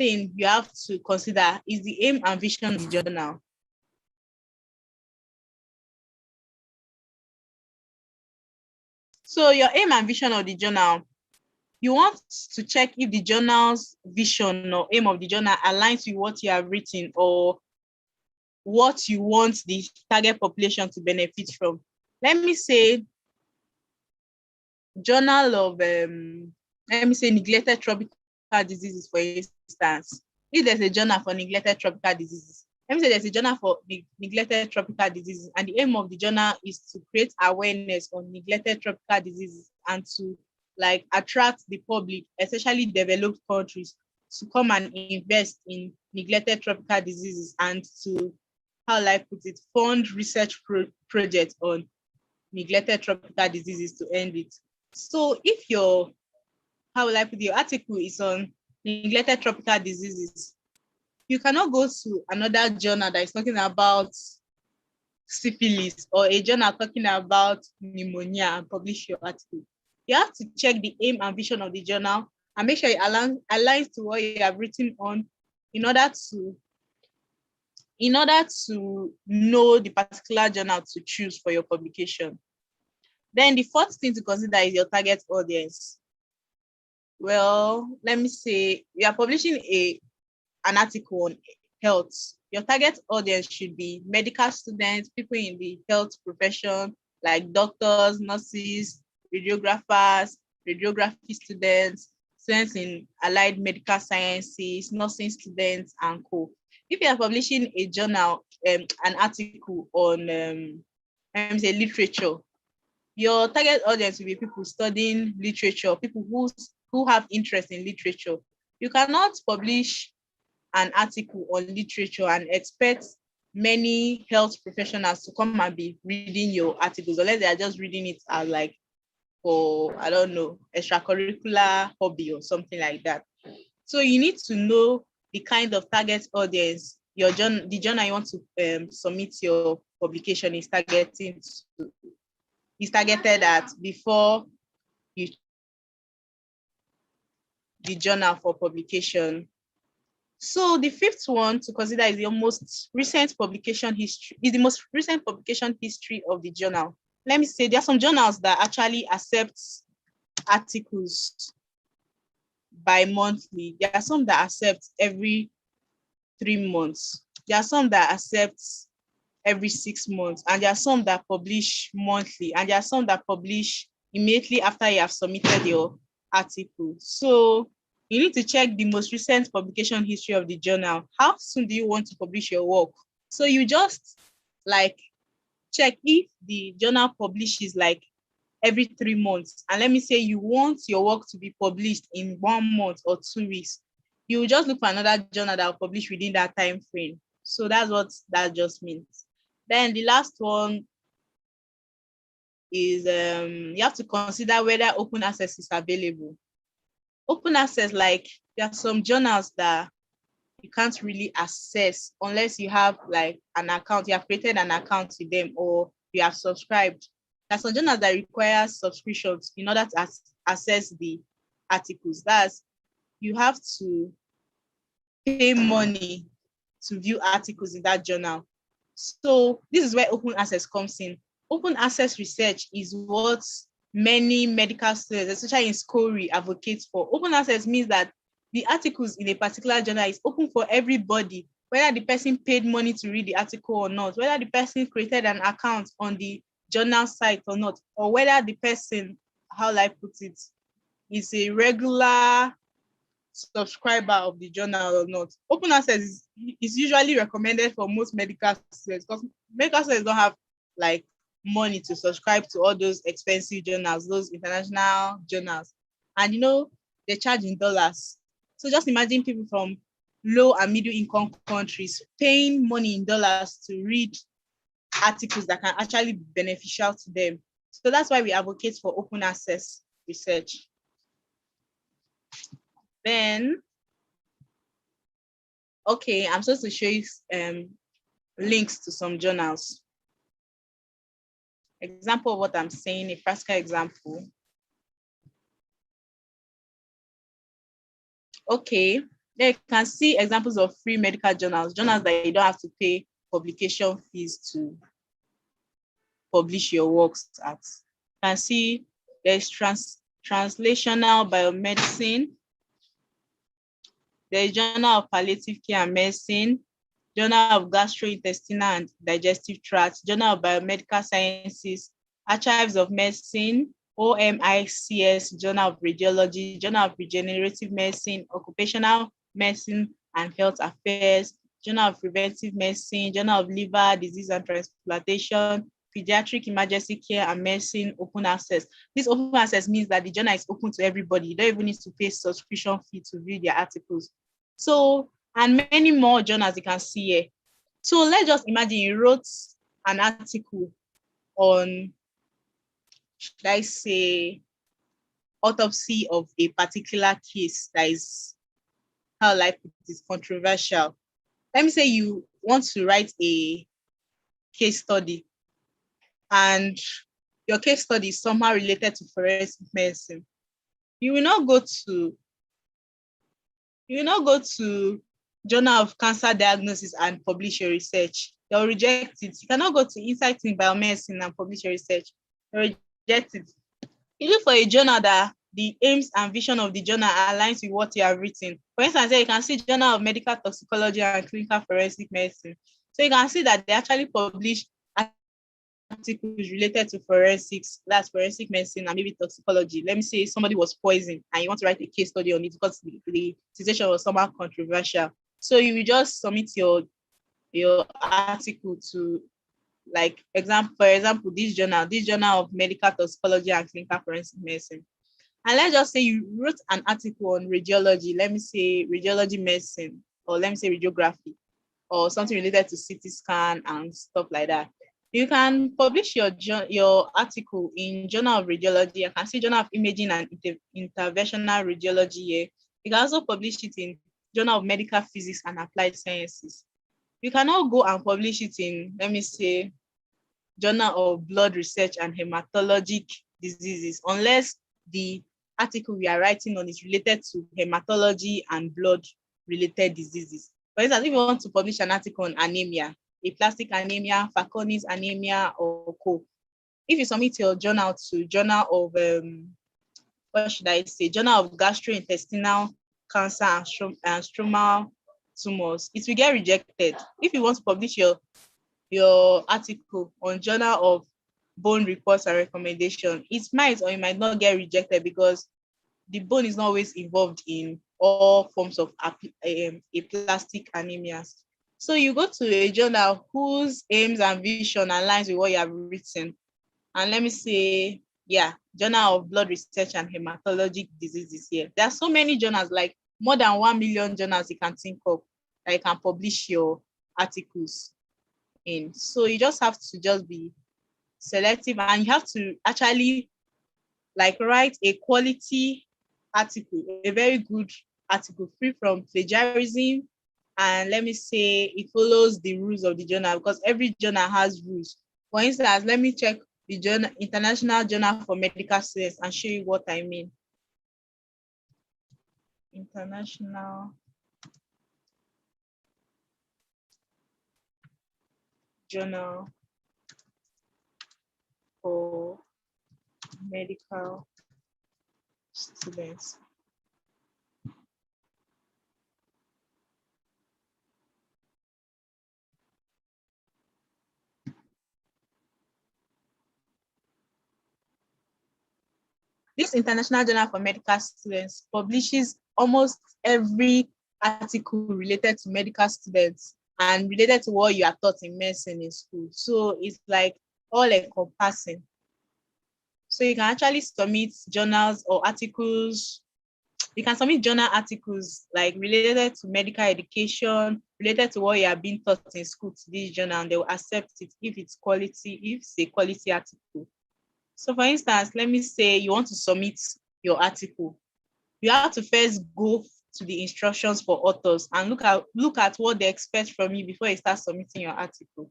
thing you have to consider is the aim and vision of the journal. So your aim and vision of the journal, you want to check if the journal's vision or aim of the journal aligns with what you have written or what you want the target population to benefit from. Let me say journal of, let me say neglected tropical diseases, for instance. If there's a journal for neglected tropical diseases, let me say there's a journal for neglected tropical diseases, and the aim of the journal is to create awareness on neglected tropical diseases and to like attract the public, especially developed countries, to come and invest in neglected tropical diseases and to, how will I put it, fund research projects on neglected tropical diseases to end it. So if your, how will I put it, your article is on neglected tropical diseases, you cannot go to another journal that is talking about syphilis or a journal talking about pneumonia and publish your article. You have to check the aim and vision of the journal and make sure it aligns to what you have written on in order to know the particular journal to choose for your publication. Then the fourth thing to consider is your target audience. Well, let me say you are publishing an article on health. Your target audience should be medical students, people in the health profession, like doctors, nurses, radiographers, radiography students, students in allied medical sciences, nursing students, and co. If you are publishing a journal, an article on, let me say, literature, your target audience will be people studying literature, people who have interest in literature. You cannot publish an article on literature and expect many health professionals to come and be reading your articles, unless they are just reading it as like for, I don't know, extracurricular hobby or something like that. So you need to know the kind of target audience the journal you want to submit your publication is targeted at before you the journal for publication. So the fifth one to consider is the most recent publication history, of the journal. Let me say there are some journals that actually accept articles bi-monthly. There are some that accept every 3 months. There are some that accept every 6 months, and there are some that publish monthly, and there are some that publish immediately after you have submitted your article. So you need to check the most recent publication history of the journal. How soon do you want to publish your work? So you just like check if the journal publishes like every 3 months. And let me say you want your work to be published in 1 month or 2 weeks. You just look for another journal that will publish within that time frame. So that's what that just means. Then the last one is you have to consider whether open access is available. Open access, like there are some journals that you can't really access unless you have like an account, you have created an account with them or you have subscribed. There are some journals that require subscriptions in order to access the articles. That's, you have to pay money to view articles in that journal. So this is where open access comes in. Open access research is what many medical students, especially in SCORI, advocate for. Open access means that the articles in a particular journal is open for everybody, whether the person paid money to read the article or not, whether the person created an account on the journal site or not, or whether the person, how will I put it, is a regular subscriber of the journal or not. Open access is usually recommended for most medical students because medical students don't have like money to subscribe to all those expensive journals, those international journals. And they charge in dollars. So just imagine people from low and middle income countries paying money in dollars to read articles that can actually be beneficial to them. So that's why we advocate for open access research. Then, okay, I'm supposed to show you links to some journals. Example of what I'm saying, a practical example. Okay, There you can see examples of free medical journals, journals that you don't have to pay publication fees to publish your works at. You can see there's translational biomedicine, there's Journal of Palliative Care and Medicine, Journal of Gastrointestinal and Digestive Tract, Journal of Biomedical Sciences, Archives of Medicine, OMICS, Journal of Radiology, Journal of Regenerative Medicine, Occupational Medicine and Health Affairs, Journal of Preventive Medicine, Journal of Liver Disease and Transplantation, Pediatric Emergency Care and Medicine, open access. This open access means that the journal is open to everybody. You don't even need to pay subscription fee to read their articles. So, and many more journals you can see here. So let's just imagine you wrote an article on, should I say, autopsy of a particular case that is, how life is controversial. Let me say you want to write a case study and your case study is somehow related to forensic medicine. You will not go to Journal of Cancer Diagnosis and publish your research. They'll reject it. You cannot go to Insight in Biomedicine and publish your research. They'll reject it. You look for a journal that the aims and vision of the journal aligns with what you have written. For instance, you can see Journal of Medical Toxicology and Clinical Forensic Medicine. So you can see that they actually publish articles related to forensics, that's forensic medicine and maybe toxicology. Let me say somebody was poisoned and you want to write a case study on it because the situation was somehow controversial. So you will just submit your article to, like, for example, this journal of medical toxicology and clinical forensic medicine. And let's just say you wrote an article on radiology, let me say radiology medicine, or let me say radiography, or something related to CT scan and stuff like that. You can publish your article in Journal of Radiology. I can see Journal of Imaging and Interventional Radiology here. You can also publish it in Journal of Medical Physics and Applied Sciences. You cannot go and publish it in, let me say, Journal of Blood Research and Hematologic Diseases, unless the article we are writing on is related to hematology and blood-related diseases. For instance, if you want to publish an article on anemia, aplastic anemia, Fanconi's anemia, or co. If you submit your journal to Journal of, what should I say, Journal of Gastrointestinal Cancer and Stromal Tumors, it will get rejected. If you want to publish your article on Journal of Bone Reports and Recommendation, it might or it might not get rejected because the bone is not always involved in all forms of aplastic anemias. So you go to a journal whose aims and vision aligns with what you have written. And let me say, yeah, Journal of Blood Research and Hematologic Diseases here. There are so many journals, like more than 1 million journals you can think of that you can publish your articles in. So you just have to just be selective and you have to actually like write a quality article, a very good article free from plagiarism. And let me say it follows the rules of the journal because every journal has rules. For instance, let me check the journal, International Journal for Medical Science, and show you what I mean. International Journal for Medical Students. This International Journal for Medical Students publishes almost every article related to medical students and related to what you are taught in medicine in school. So it's like all encompassing. So you can actually submit journals or articles. You can submit journal articles like related to medical education, related to what you are being taught in school to this journal, and they will accept it if it's a quality article. So for instance, let me say you want to submit your article. You have to first go to the instructions for authors and look at what they expect from you before you start submitting your article.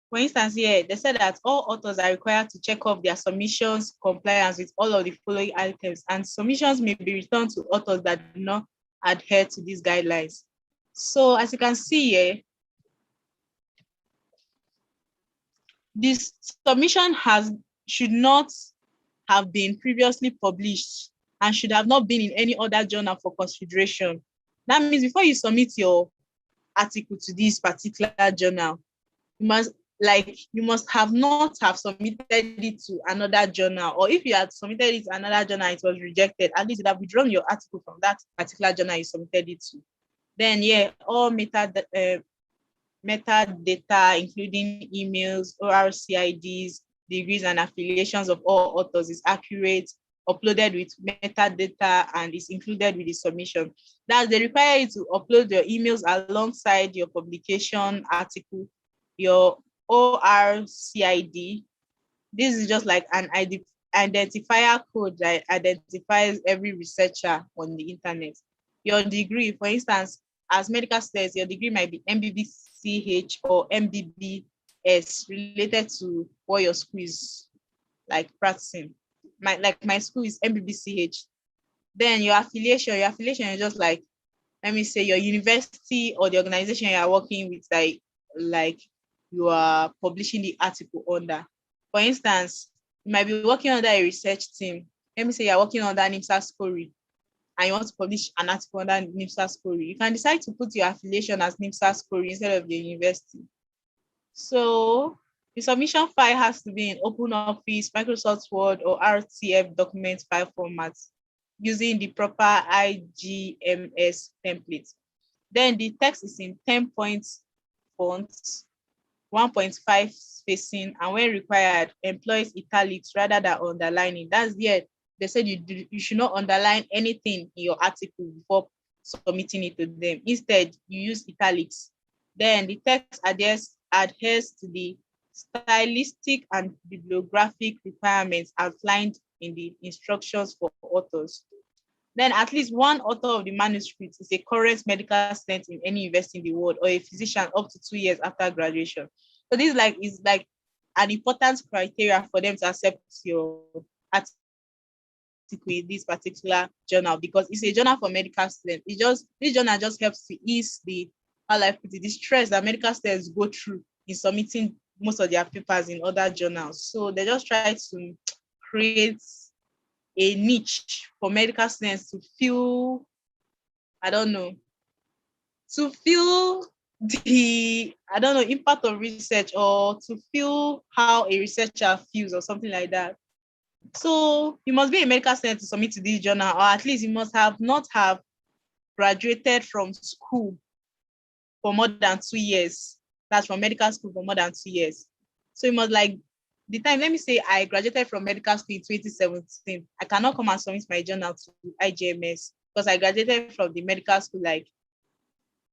For instance, here, they said that all authors are required to check off their submissions compliance with all of the following items, and submissions may be returned to authors that do not adhere to these guidelines. So as you can see here, this submission should not have been previously published and should have not been in any other journal for consideration. That means before you submit your article to this particular journal, you must have not have submitted it to another journal, or if you had submitted it to another journal, it was rejected, at least you have withdrawn your article from that particular journal you submitted it to. Then, yeah, all metadata, including emails, ORCIDs, degrees, and affiliations of all authors is accurate, uploaded with metadata, and is included with the submission. That they require you to upload your emails alongside your publication article, your ORCID. This is just like an identifier code that identifies every researcher on the internet. Your degree, for instance, as medical students, your degree might be MBBCH or MBBS related to what your school is like practicing. My school is MBBCH. Then your affiliation is just like, let me say, your university or the organization you are working with, like you are publishing the article under. For instance, you might be working under a research team. Let me say you're working under NIMSA SCORI and you want to publish an article under NIMSA SCORI. You can decide to put your affiliation as NIMSA SCORI instead of the university. So the submission file has to be in OpenOffice, Microsoft Word, or RTF document file formats using the proper IGMS template. Then the text is in 10-point fonts, 1.5 spacing, and when required, employs italics rather than underlining. That's it. They said you should not underline anything in your article before submitting it to them. Instead, you use italics. Then the text adheres to the stylistic and bibliographic requirements outlined in the instructions for authors. Then at least one author of the manuscript is a current medical student in any university in the world or a physician up to 2 years after graduation. So this is like an important criteria for them to accept your article in this particular journal, because it's a journal for medical students. This journal just helps to ease the stress that medical students go through in submitting most of their papers in other journals. So they just try to create a niche for medical students to feel, to feel the, impact of research, or to feel how a researcher feels or something like that. So you must be a medical student to submit to this journal, or at least you must not have graduated from school for more than 2 years. That's from medical school for more than 2 years. So you must let me say I graduated from medical school in 2017. I cannot come and submit my journal to IGMS because I graduated from the medical school like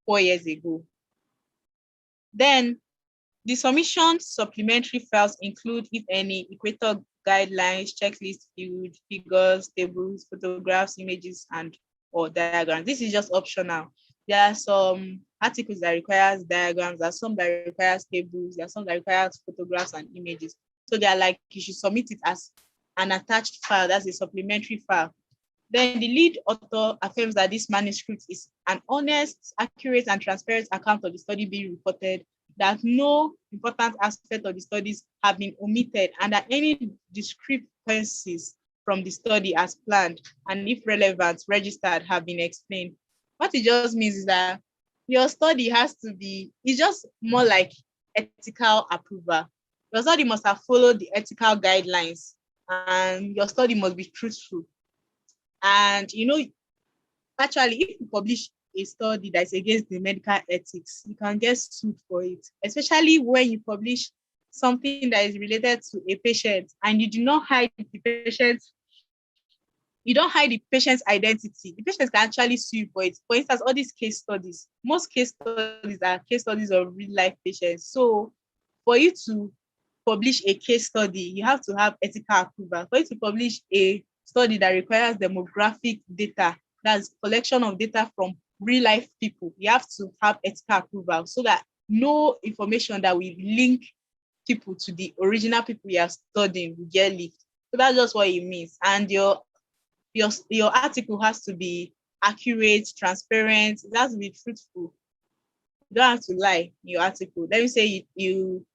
4 years ago. Then the submission supplementary files include, if any, equator guidelines, checklist field, figures, tables, photographs, images, and or diagrams. This is just optional. There are some articles that requires diagrams, there are some that requires tables, there are some that requires photographs and images. So they are like, you should submit it as an attached file, that's a supplementary file. Then the lead author affirms that this manuscript is an honest, accurate, and transparent account of the study being reported, that no important aspect of the studies have been omitted, and that any discrepancies from the study as planned and, if relevant, registered, have been explained. What it just means is that your study has to be, it's just more like ethical approval. Your study must have followed the ethical guidelines, and your study must be truthful. And actually, if you publish a study that's against the medical ethics, you can get sued for it, especially when you publish something that is related to a patient and you do not hide the patient's identity. The patient can actually sue you for it. For instance, all these case studies, most case studies are case studies of real life patients. So for you to publish a case study, you have to have ethical approval. For you to publish a study that requires demographic data, that's collection of data from real life people, you have to have ethical approval so that no information that will link people to the original people you are studying will get leaked. So that's just what it means. And your article has to be accurate, transparent. It has to be truthful. You don't have to lie in your article. Let me say you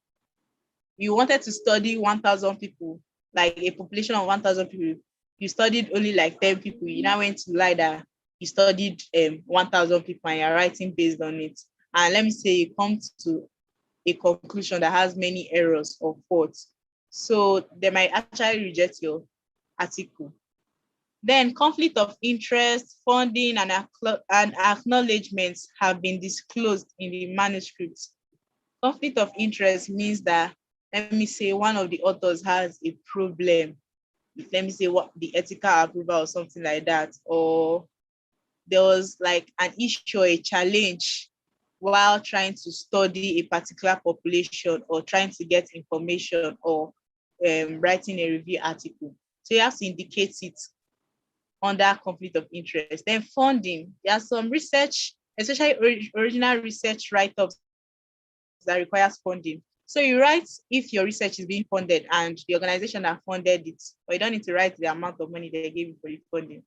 wanted to study 1,000 people, like a population of 1,000 people. You studied only like 10 people. You now went to lie that you studied 1,000 people and you're writing based on it. And let me say you come to a conclusion that has many errors or faults. So they might actually reject your article. Then conflict of interest, funding, and acknowledgements have been disclosed in the manuscript. Conflict of interest means that, let me say, one of the authors has a problem. Let me say what the ethical approval or something like that, or there was like an issue or a challenge while trying to study a particular population or trying to get information or writing a review article. So you have to indicate it under conflict of interest. Then funding, there are some research, especially original research write-ups that requires funding. So you write if your research is being funded and the organization that funded it, but you don't need to write the amount of money they gave you for the funding.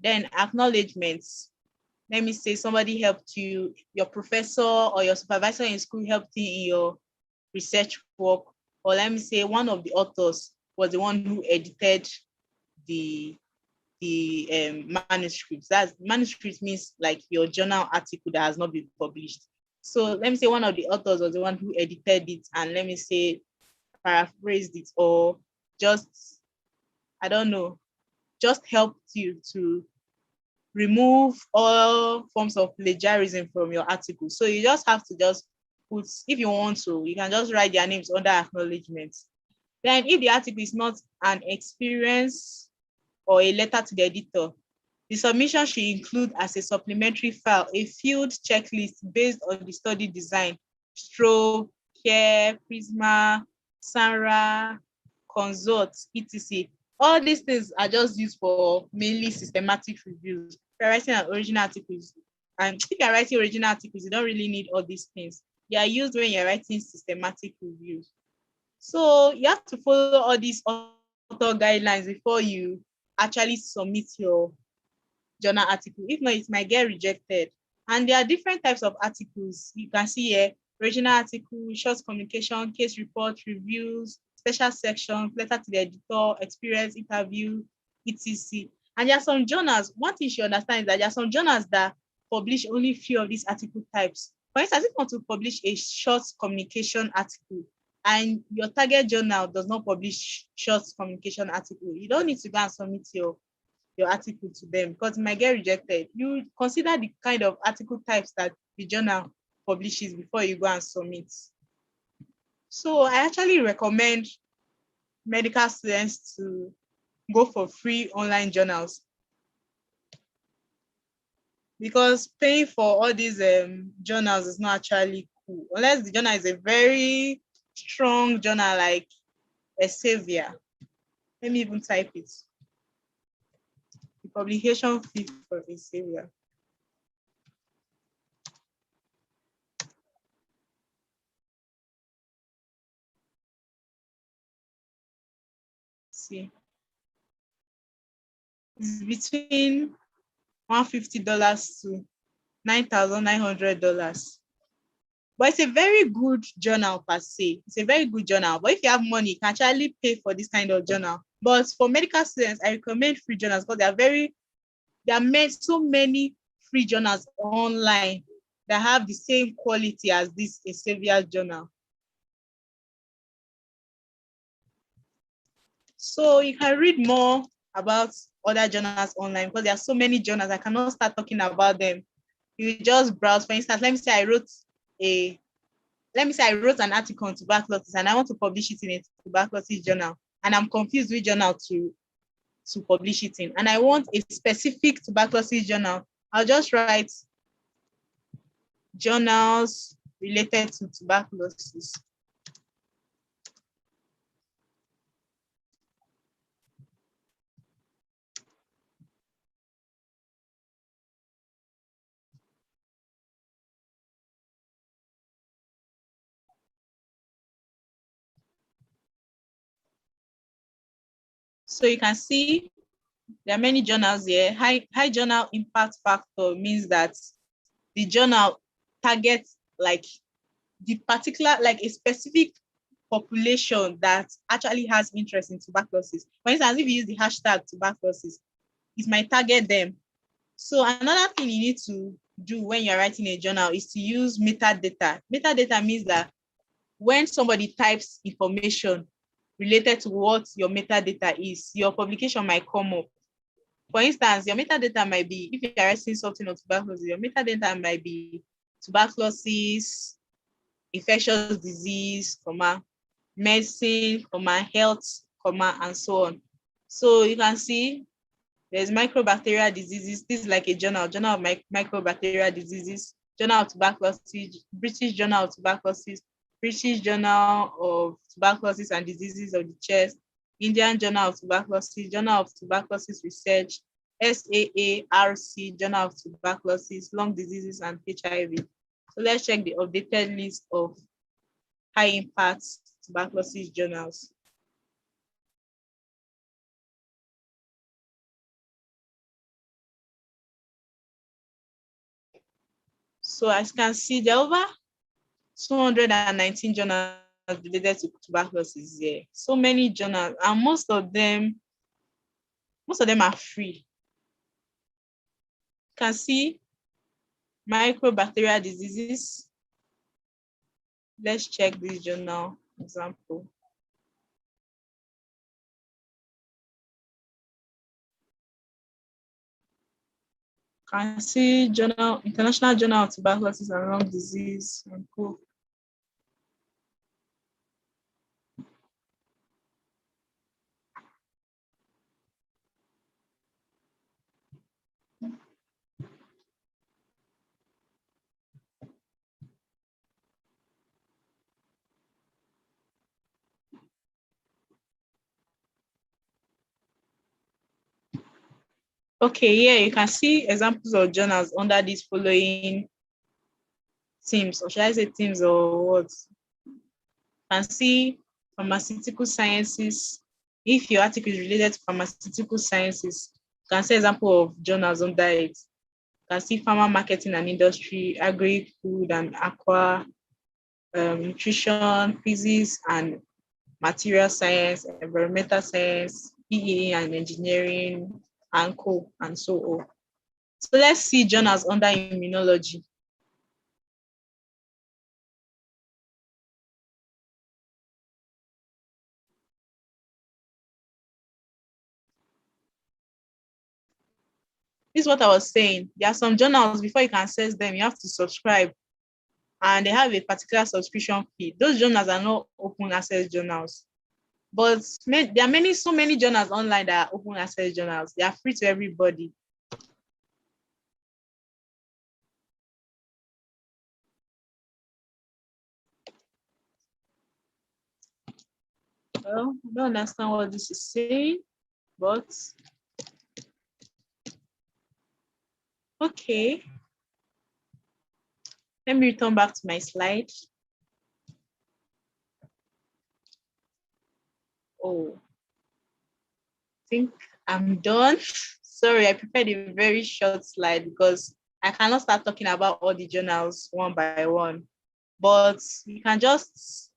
Then acknowledgements. Let me say somebody helped you, your professor or your supervisor in school helped you in your research work, or let me say one of the authors was the one who edited the manuscripts. That's manuscript means like your journal article that has not been published. So let me say one of the authors was the one who edited it and let me say paraphrased it or just, I don't know, just helped you to remove all forms of plagiarism from your article. So you just have to just put, if you want to, you can just write their names under acknowledgements. Then if the article is not an experience or a letter to the editor, the submission should include as a supplementary file a field checklist based on the study design, stroke, care, Prisma, Sanra, consult, etc. All these things are just used for mainly systematic reviews. If you're writing an original articles, and if you're writing original articles, you don't really need all these things. They are used when you're writing systematic reviews. So you have to follow all these author guidelines before you actually submit your journal article. If not, it might get rejected. And there are different types of articles. You can see here, original article, short communication, case report, reviews, special sections, letter to the editor, experience, interview, etc. And there are some journals. One thing you should understand is that there are some journals that publish only few of these article types. For instance, if you want to publish a short communication article and your target journal does not publish short communication article, you don't need to go and submit your article to them because it might get rejected. You consider the kind of article types that the journal publishes before you go and submit. So I actually recommend medical students to go for free online journals because paying for all these journals is not actually cool unless the journal is a very strong journal like Elsevier. Let me even type it. The publication fee for Elsevier. See, it's between $150 to $9,900. But it's a very good journal per se. It's a very good journal. But if you have money, you can actually pay for this kind of journal. But for medical students, I recommend free journals because there are so many free journals online that have the same quality as this Elsevier journal. So you can read more about other journals online because there are so many journals. I cannot start talking about them. You just browse. For instance, let me say I wrote an article on tuberculosis and I want to publish it in a tuberculosis journal and I'm confused which journal to publish it in. And I want a specific tuberculosis journal. I'll just write journals related to tuberculosis. So you can see there are many journals here. High journal impact factor means that the journal targets like the particular, like a specific population that actually has interest in tuberculosis. For instance, if you use the hashtag tuberculosis, it might target them. So another thing you need to do when you're writing a journal is to use metadata. Metadata means that when somebody types information related to what your metadata is, your publication might come up. For instance, your metadata might be, if you're writing something on tuberculosis, your metadata might be tuberculosis, infectious disease, medicine, health, and so on. So you can see there's microbacterial diseases. This is like a journal of microbacterial diseases, journal of tuberculosis, British Journal of Tuberculosis, British Journal of Tuberculosis and Diseases of the Chest, Indian Journal of Tuberculosis, Journal of Tuberculosis Research, SAARC, Journal of Tuberculosis, Lung Diseases and HIV. So let's check the updated list of high impact tuberculosis journals. So as you can see, there are over 219 journals related to tuberculosis here. So many journals, and most of them are free. You can see microbacterial diseases. Let's check this journal example. You can see International Journal of Tuberculosis and Lung Disease and Co. Okay, here you can see examples of journals under these following themes, or should I say themes or what? You can see pharmaceutical sciences. If your article is related to pharmaceutical sciences, you can see example of journals under it. You can see pharma marketing and industry, agri, food and aqua, nutrition, physics and material science, environmental science, PE and engineering, and co, and so on. So let's see journals under immunology. This is what I was saying. There are some journals, before you can access them, you have to subscribe, and they have a particular subscription fee. Those journals are not open access journals. But there are so many journals online that are open access journals. They are free to everybody. Well, I don't understand what this is saying, but okay. Let me return back to my slide. Oh, I think I'm done. Sorry, I prepared a very short slide because I cannot start talking about all the journals one by one. But you can just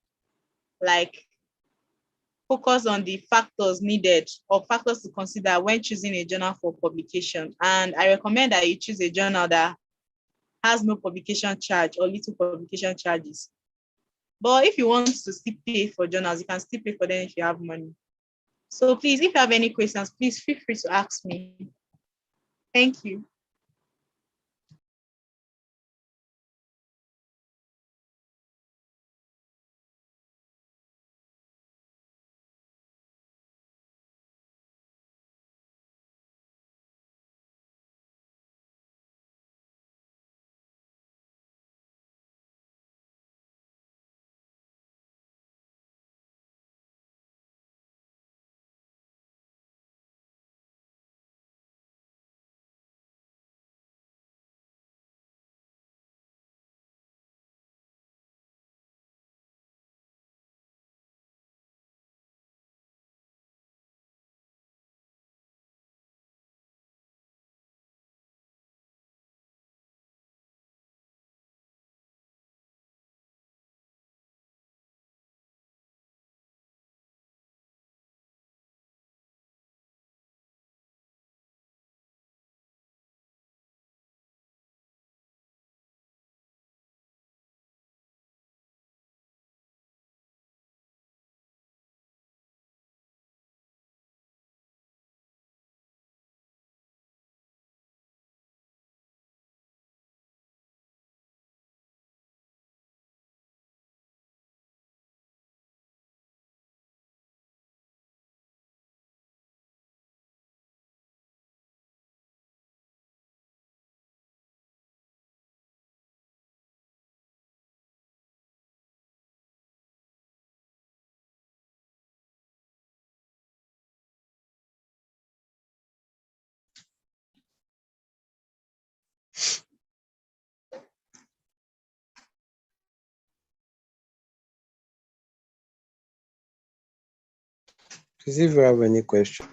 like focus on the factors needed or factors to consider when choosing a journal for publication. And I recommend that you choose a journal that has no publication charge or little publication charges. But if you want to still pay for journals, you can still pay for them if you have money. So please, if you have any questions, please feel free to ask me. Thank you. Please, if you have any question.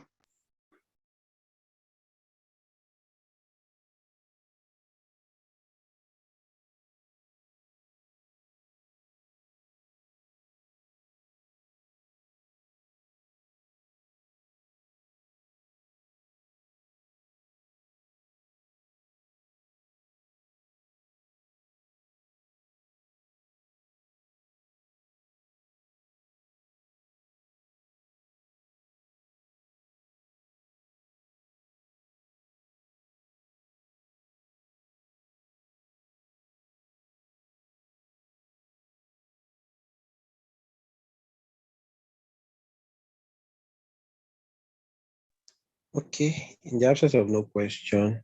Okay, in the absence of no question,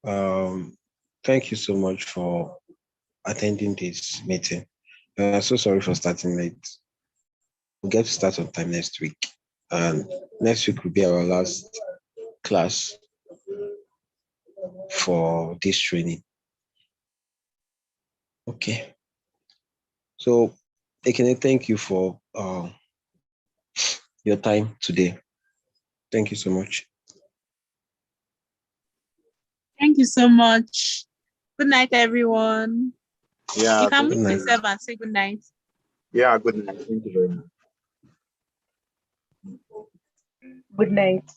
thank you so much for attending this meeting. So sorry for starting late. We'll get to start on time next week. And next week will be our last class for this training. Okay. So, Ekene, thank you for your time today. Thank you so much. Thank you so much. Good night, everyone. Yeah. You can Good mute night. yourself and say good night. Yeah, good night. Thank you very much. Good night.